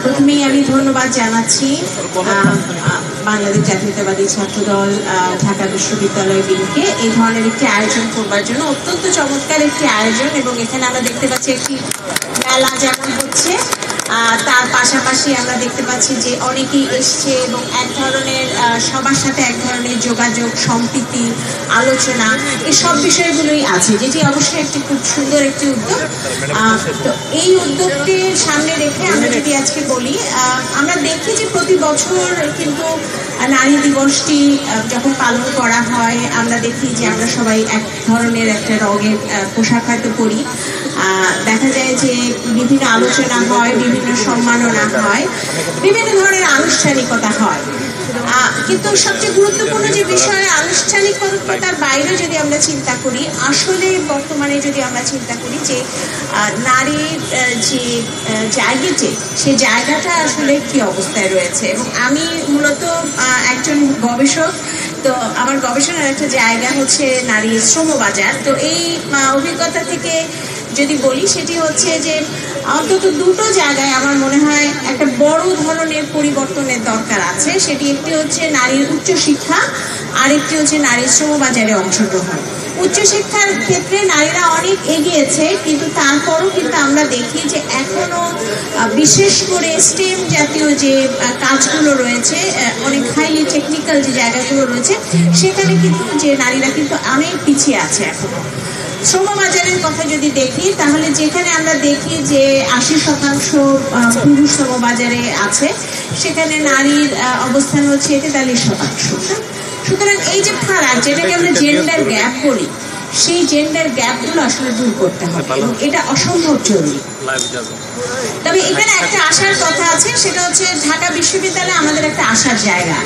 প্রথমেই আমি ধন্যবাদ জানাচ্ছি বাংলাদেশ জাতীয়তাবাদী ছাত্রদল ঢাকা বিশ্ববিদ্যালয় বিলকে এই ধরনের একটি আয়োজন করবার জন্য। অত্যন্ত চমৎকার একটি আয়োজন, এবং এখানে আমরা দেখতে পাচ্ছি একটি মেলা যেমন হচ্ছে, তার পাশাপাশি আমরা দেখতে পাচ্ছি যে অনেকেই এসছে এবং এক ধরনের সবার সাথে এক ধরনের যোগাযোগ, সম্প্রীতি, আলোচনা, এই সব বিষয়গুলোই আছে, যেটি অবশ্যই একটি খুব সুন্দর একটি উদ্যোগ। তো এই উদ্যোগকে সামনে রেখে আমরা যদি আজকে বলি, আমরা দেখি যে প্রতি বছর কিন্তু নারী দিবসটি যখন পালন করা হয়, আমরা দেখি যে আমরা সবাই এক ধরনের একটা রঙের পোশাক হয়তো পরি। দেখা যায় যে বিভিন্ন আলোচনা হয়, বিভিন্ন সম্মাননা হয়, বিভিন্ন ধরনের আনুষ্ঠানিকতা হয়। কিন্তু সবচেয়ে গুরুত্বপূর্ণ যে বিষয়, আনুষ্ঠানিকতার বাইরে যদি আমরা চিন্তা করি, আসলে বর্তমানে যদি আমরা চিন্তা করি যে নারীর যে জায়গাটি, সেই জায়গাটা আসলে কি অবস্থায় রয়েছে। এবং আমি মূলত একজন গবেষক, তো আমার গবেষণার একটা জায়গা হচ্ছে নারীর শ্রমবাজার। তো এই অভিজ্ঞতা থেকে যদি বলি, সেটি হচ্ছে যে অন্তত দুটো জায়গায় আমার মনে হয় একটা বড় ধরনের পরিবর্তনের দরকার আছে। সেটি একটি হচ্ছে নারীর উচ্চশিক্ষা, আরেকটি হচ্ছে নারীর শ্রমবাজারে অংশগ্রহণ। উচ্চশিক্ষার ক্ষেত্রে নারীরা অনেক এগিয়েছে, কিন্তু তারপরও কিন্তু আমরা দেখি যে এখনো বিশেষ করে স্টেম জাতীয় যে কাজগুলো রয়েছে, অনেক হাইলি টেকনিক্যাল যে জায়গাগুলো রয়েছে, সেখানে কিন্তু যে নারীরা কিন্তু অনেক পিছিয়ে আছে এখনো। শ্রমবাজারের কথা যদি দেখি, তাহলে যেখানে আমরা দেখি যে 80% পুরুষ শ্রমবাজারে আছে, সেখানে নারীর অবস্থান হচ্ছে 43%। সুতরাং এই যে ফারাক, যেটাকে আমরা জেন্ডার গ্যাপ বলি, সেই জেন্ডার গ্যাপগুলো আসলে দূর করতে হবে, এবং এটা অসম্ভব জরুরি। তবে এখানে একটা আশার কথা আছে, সেটা হচ্ছে ঢাকা বিশ্ববিদ্যালয়ে আমাদের একটা আশার জায়গা।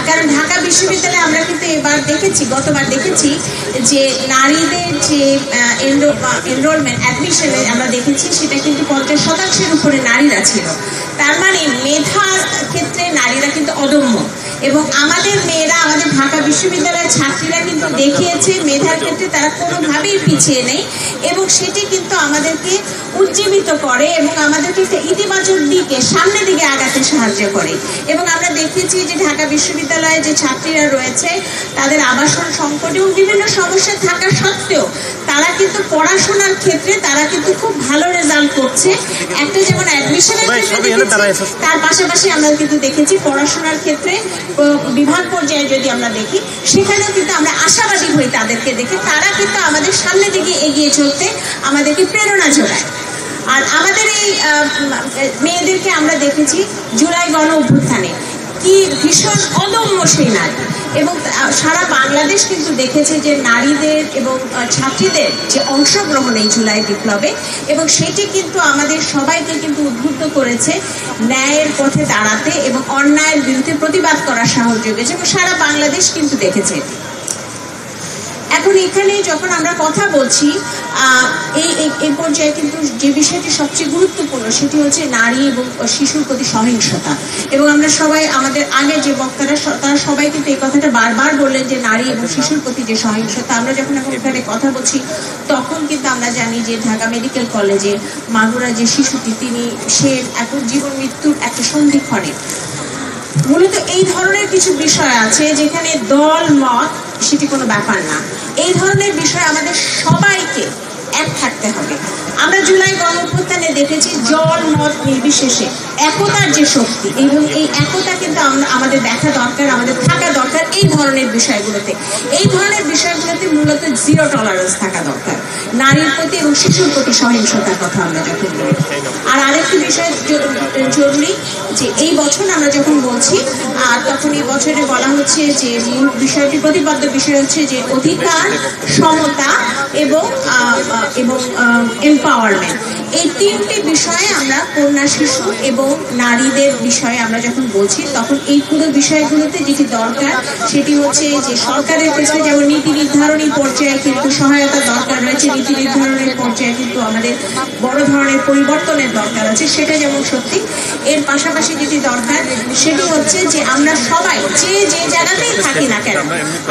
কারণ ঢাকা বিশ্ববিদ্যালয়ে আমরা কিন্তু গতবার দেখেছি যে নারীদের যে এনরোলমেন্ট, অ্যাডমিশনে আমরা দেখেছি সেটা কিন্তু 50% উপরে নারীরা ছিল। তার মানে মেধার ক্ষেত্রে নারীরা কিন্তু অদম্য, এবং আমাদের মেয়েরা, আমাদের ঢাকা বিশ্ববিদ্যালয়ের ছাত্রীরা কিন্তু দেখিয়েছে মেধার ক্ষেত্রে তারা কোনোভাবেই পিছিয়ে নেই, এবং সেটি কিন্তু আমাদেরকে উজ্জীবিত করে এবং আমাদেরকে একটা ইতিবাচক দিকে, সামনের দিকে আগাতে সাহায্য করে। এবং আমরা দেখেছি যে ঢাকা বিশ্ববিদ্যালয়ে যে ছাত্রীরা রয়েছে, তাদের আবাসন সংকট এবং বিভিন্ন সমস্যা থাকা সত্ত্বেও তারা কিন্তু পড়াশোনার ক্ষেত্রে তারা কিন্তু খুব ভালো রেজাল্ট করছে। একটা যেমন অ্যাডমিশনের ক্ষেত্রে, তার পাশাপাশি আমরা কিন্তু দেখেছি পড়াশোনার ক্ষেত্রে বিভাগ পর্যায়ে যদি আমরা দেখি, সেখানেও কিন্তু আমরা আশাবাদী হই তাদেরকে দেখে। তারা কিন্তু আমাদের সামনের দিকে এগিয়ে চলতে আমাদেরকে প্রেরণা যোগায়। আর আমাদের এই মেয়েদেরকে আমরা দেখেছি জুলাই গণ অভ্যুত্থানে কি ভীষণ অদম্য সেই নারী, এবং সারা বাংলাদেশ কিন্তু দেখেছে যে নারীদের এবং ছাত্রীদের যে অংশগ্রহণ এই জুলাই বিপ্লবে, এবং সেটি কিন্তু আমাদের সবাইকে কিন্তু উদ্বুদ্ধ করেছে ন্যায়ের পথে দাঁড়াতে এবং অন্যায়ের বিরুদ্ধে প্রতিবাদ করার সাহস জুগেছে, এবং সারা বাংলাদেশ কিন্তু দেখেছে। এখন এখানে যখন আমরা কথা বলছি, এই পর্যায়ে কিন্তু যে বিষয়টি সবচেয়ে গুরুত্বপূর্ণ, সেটি হচ্ছে নারী এবং শিশুর প্রতি সহিংসতা। এবং আমরা সবাই, আমাদের আগে যে বক্তারা, তারা সবাই কিন্তু এই কথাটা বারবার বললেন যে নারী এবং শিশুর প্রতি যে সহিংসতা। আমরা যখন এখন এখানে কথা বলছি, তখন কিন্তু আমরা জানি যে ঢাকা মেডিকেল কলেজে মাগুরা যে শিশুটি, সে এখন জীবন মৃত্যুর একটা সন্ধিক্ষণে। মূলত এই ধরনের কিছু বিষয় আছে যেখানে দল মত সেটি কোনো ব্যাপার না। এই ধরনের বিষয় আমাদের সবাইকে এক থাকতে হবে। আমরা জুলাই গণঅভ্যুত্থানে দেখেছি দল মত নির্বিশেষে একতার যে শক্তি, এবং এই একতা কিন্তু আমাদের দেখা দরকার, আমাদের থাকা দরকার এই ধরনের বিষয়গুলোতে। এই ধরনের বিষয়গুলোতে মূলত জিরো টলারেন্স থাকা দরকার নারীর প্রতি এবং শিশুর প্রতি সহিংসতার কথা আমরা যখন বলি। আর আরেকটি বিষয় জরুরি, যে এই বছর আমরা যখন বলছি, তখন এই বছরে বলা হচ্ছে যে মূল বিষয়টি, প্রতিপাদ্য বিষয় হচ্ছে যে অধিকার, সমতা এবং এম্পাওয়ারমেন্ট। এই তিনটি বিষয়ে আমরা কন্যা, শিশু এবং নারীদের বিষয়ে আমরা যখন বলছি, তখন এই পুরো বিষয়গুলোতে যেটি দরকার, সেটি হচ্ছে যে সরকারের ক্ষেত্রে যেমন নীতি নির্ধারণী পর্যায়ে কিন্তু সহায়তা দরকার রয়েছে, নীতি নির্ধারণের পর্যায়ে কিন্তু আমাদের বড় ধরনের পরিবর্তনের দরকার আছে, সেটা যেমন সত্যি। এর পাশাপাশি যেটি দরকার সেটি হচ্ছে যে আমরা সবাই যে জায়গাতেই থাকি না কেন,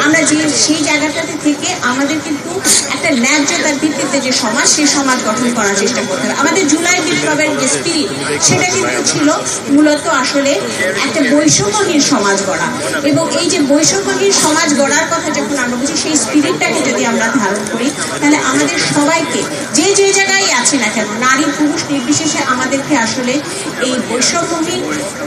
আমরা সেই জায়গাটাতে থেকে আমাদের কিন্তু একটা ন্যায্যতার ভিত্তিতে যে সমাজ, সেই সমাজ গঠন করার চেষ্টা করতে হবে। আমাদের জুলাই বিপ্লবের যে স্পিরিট, সেটা কিন্তু ছিল মূলত আসলে একটা বৈষম্যহীন সমাজ গড়া। এবং এই যে বৈষম্যহীন সমাজ গড়ার কথা যখন আমরা বুঝি, সেই স্পিরিটটাকে যদি আমরা ধারণ করি, তাহলে আমাদের সবাইকে যে জায়গায় আছে না কেন, নারী পুরুষ নির্বিশেষে আমাদেরকে আসলে এই বৈষম্যহীন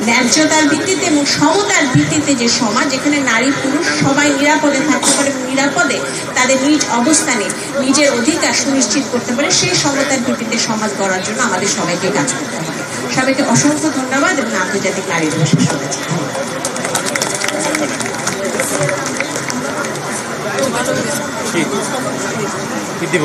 ন্যায্যতার ভিত্তিতে এবং সমতার ভিত্তিতে যে সমাজ, যেখানে নারী পুরুষ সবাই নিরাপদে থাকতে পারে এবং নিরাপদে তাদের নিজ অবস্থানে নিজের অধিকার সুনিশ্চিত করতে পারে, সেই সমতার ভিত্তিতে সমাজ গড়ার জন্য আমাদের সবাইকে কাজ করতে হবে। সবাইকে অসংখ্য ধন্যবাদ এবং আন্তর্জাতিক নারী দিবসের শুভেচ্ছা। কি দিব?